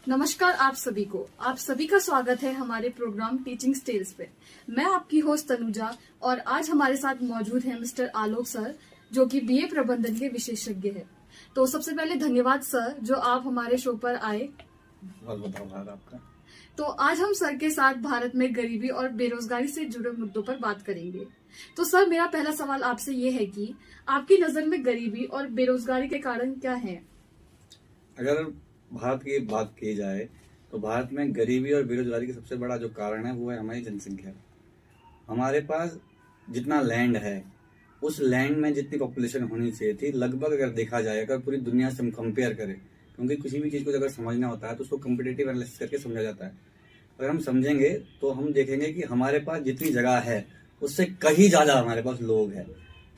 नमस्कार आप सभी को। आप सभी का स्वागत है हमारे प्रोग्राम टीचिंग स्टेल्स पे। मैं आपकी होस्ट तनुजा और आज हमारे साथ मौजूद हैं मिस्टर आलोक सर, जो कि बीए प्रबंधन के विशेषज्ञ हैं। तो सबसे पहले धन्यवाद सर जो आप हमारे शो पर आए। बहुत धन्यवाद आपका। तो आज हम सर के साथ भारत में गरीबी और बेरोजगारी से जुड़े मुद्दों पर बात करेंगे। तो सर, मेरा पहला सवाल आपसे ये है कि आपकी नजर में गरीबी और बेरोजगारी के कारण क्या हैं? अगर भारत की बात की जाए तो भारत में गरीबी और बेरोजगारी का सबसे बड़ा जो कारण है वो है हमारी जनसंख्या। हमारे पास जितना लैंड है उस लैंड में जितनी पॉपुलेशन होनी चाहिए थी, लगभग अगर देखा जाए, अगर पूरी दुनिया से हम कंपेयर करें, क्योंकि किसी भी चीज को अगर समझना होता है तो उसको कम्पिटिटिव एनालिसिस करके समझा जाता है। अगर हम समझेंगे तो हम देखेंगे कि हमारे पास जितनी जगह है उससे कहीं ज्यादा हमारे पास लोग हैं।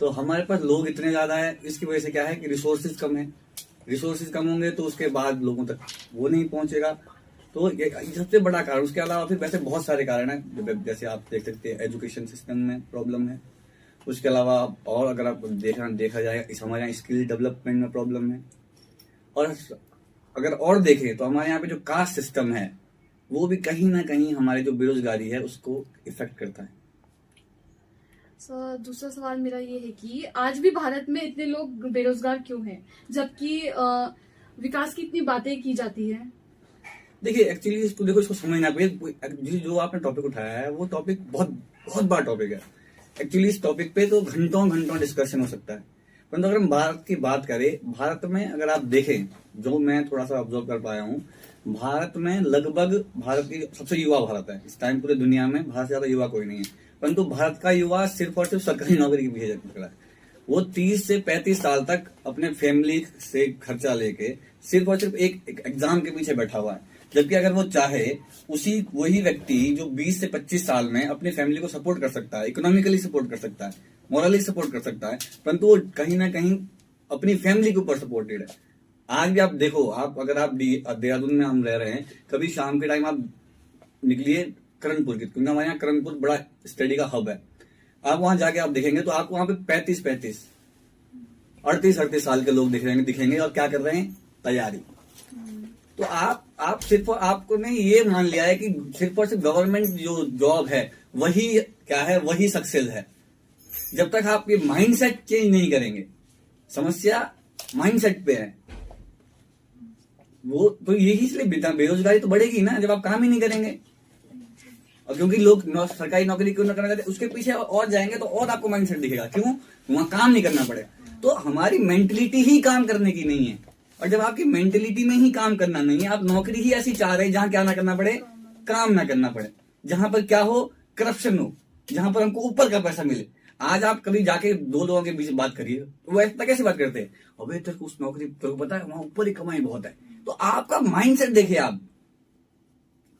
तो हमारे पास लोग इतने ज्यादा है, इसकी वजह से क्या है कि रिसोर्सेज कम है। रिसोर्सेज कम होंगे तो उसके बाद लोगों तक वो नहीं पहुंचेगा। तो ये सबसे बड़ा कारण। उसके अलावा फिर वैसे बहुत सारे कारण हैं, जैसे आप देख सकते हैं एजुकेशन सिस्टम में प्रॉब्लम है। उसके अलावा और अगर आप देखा जाए हमारे यहाँ स्किल डेवलपमेंट में प्रॉब्लम है। और अगर और देखें तो हमारे यहाँ पे जो कास्ट सिस्टम है वो भी कहीं ना कहीं हमारे जो बेरोजगारी है उसको इफेक्ट करता है। सर, दूसरा सवाल मेरा ये है कि आज भी भारत में इतने लोग बेरोजगार क्यों हैं, जबकि विकास की इतनी बातें की जाती है? देखिए, एक्चुअली इसको समझना पड़ेगा। जो आपने टॉपिक उठाया है वो टॉपिक बहुत बहुत बड़ा टॉपिक है। एक्चुअली इस टॉपिक पे तो घंटों घंटों डिस्कशन हो सकता है। परंतु अगर हम भारत की बात करें, भारत में अगर आप देखें, जो मैं थोड़ा सा ऑब्जर्व कर पाया हूँ, भारत में लगभग भारत की सबसे युवा भारत है इस टाइम। पूरी दुनिया में भारत से ज्यादा युवा कोई नहीं है। परंतु भारत का युवा सिर्फ और सिर्फ सरकारी नौकरी के पीछे चल रहा है। वो 30 से 35 साल तक अपने फैमिली से खर्चा लेके सिर्फ और सिर्फ एक एग्जाम के पीछे बैठा हुआ है। जबकि अगर वो चाहे वही व्यक्ति जो 20 से 25 साल में अपनी फैमिली को सपोर्ट कर सकता है, इकोनॉमिकली सपोर्ट कर सकता है, मोरली सपोर्ट कर सकता है, परंतु वो कहीं ना कहीं अपनी फैमिली के ऊपर सपोर्टेड है। आज भी आप देखो, अगर आप देहरादून में हम रह रहे हैं, कभी शाम के टाइम आप निकलिए करणपुर की, क्योंकि हमारे यहाँ करणपुर बड़ा स्टडी का हब है। आप वहां जाके आप देखेंगे तो आपको वहां पे 38 साल के लोग दिखेंगे और क्या कर रहे हैं? तैयारी। तो आप सिर्फ आपको ने ये मान लिया है कि सिर्फ और सिर्फ गवर्नमेंट जो जॉब है वही क्या है, वही सक्सेस है। जब तक आप ये माइंडसेट चेंज नहीं करेंगे, समस्या माइंडसेट पे है। वो तो यही, इसलिए बेरोजगारी तो बढ़ेगी ना जब आप काम ही नहीं करेंगे। और क्योंकि लोग सरकारी नौकरी क्यों ना करना चाहते, उसके पीछे और जाएंगे तो और आपको माइंडसेट दिखेगा। क्यों? वहां काम नहीं करना पड़ेगा। तो हमारी मेंटलिटी ही काम करने की नहीं है। और जब आपकी मेंटलिटी में ही काम करना नहीं है, आप नौकरी ही ऐसी चाह रहे हैं जहां क्या ना करना पड़े, काम ना करना पड़े, जहां पर क्या हो, करप्शन हो, जहां पर हमको ऊपर का पैसा मिले। आज आप कभी जाके दो लोगों के बीच बात करिए, वो ऐसा कैसे बात करते हैं? अबे तेरे को उस नौकरी तेरे को पता है वहां ऊपर ही कमाई बहुत है। तो आपका माइंडसेट देखिए, आप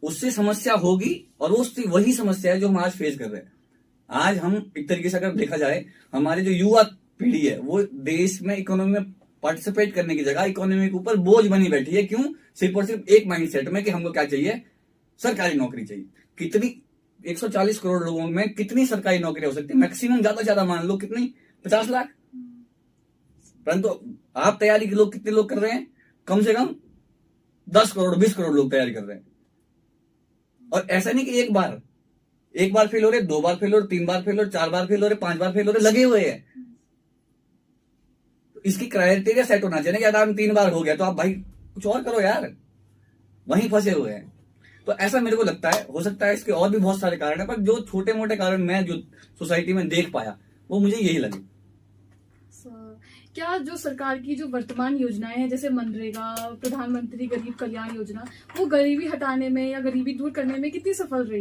उससे समस्या होगी। और वो वही समस्या है जो हम आज फेस कर रहे हैं। आज हम एक तरीके से अगर देखा जाए, हमारी जो युवा पीढ़ी है वो देश में इकोनॉमी में पार्टिसिपेट करने की जगह इकोनॉमी के ऊपर बोझ बनी बैठी है। क्यों? सिर्फ और सिर्फ एक माइंडसेट में कि हमको क्या चाहिए, सरकारी नौकरी चाहिए। कितनी 140 करोड़ लोगों में कितनी सरकारी नौकरी हो सकती है? मैक्सिमम ज्यादा से ज्यादा मान लो कितनी, 50 लाख। परंतु आप तैयारी के लोग कितने लोग कर रहे हैं? कम से कम 10 करोड़ 20 करोड़ लोग तैयारी कर रहे हैं। और ऐसा नहीं कि एक बार फेल हो रहे, 2 बार फेल हो रहे, 3 बार फेल हो रहे, 4 बार फेल हो रहे, 5 बार फेल हो रहे, लगे हुए हैं। तो इसकी क्राइटेरिया सेट होना चाहिए ना कि अगर 3 बार हो गया तो आप भाई कुछ और करो यार, वहीं फंसे हुए हैं। तो ऐसा मेरे को लगता है। हो सकता है इसके और भी बहुत सारे कारण है, पर जो छोटे मोटे कारण मैं जो सोसाइटी में देख पाया वो मुझे यही लगे। क्या जो सरकार की जो वर्तमान योजनाएं हैं, जैसे मनरेगा, प्रधानमंत्री गरीब कल्याण योजना, वो गरीबी हटाने में या गरीबी दूर करने में कितनी सफल रही?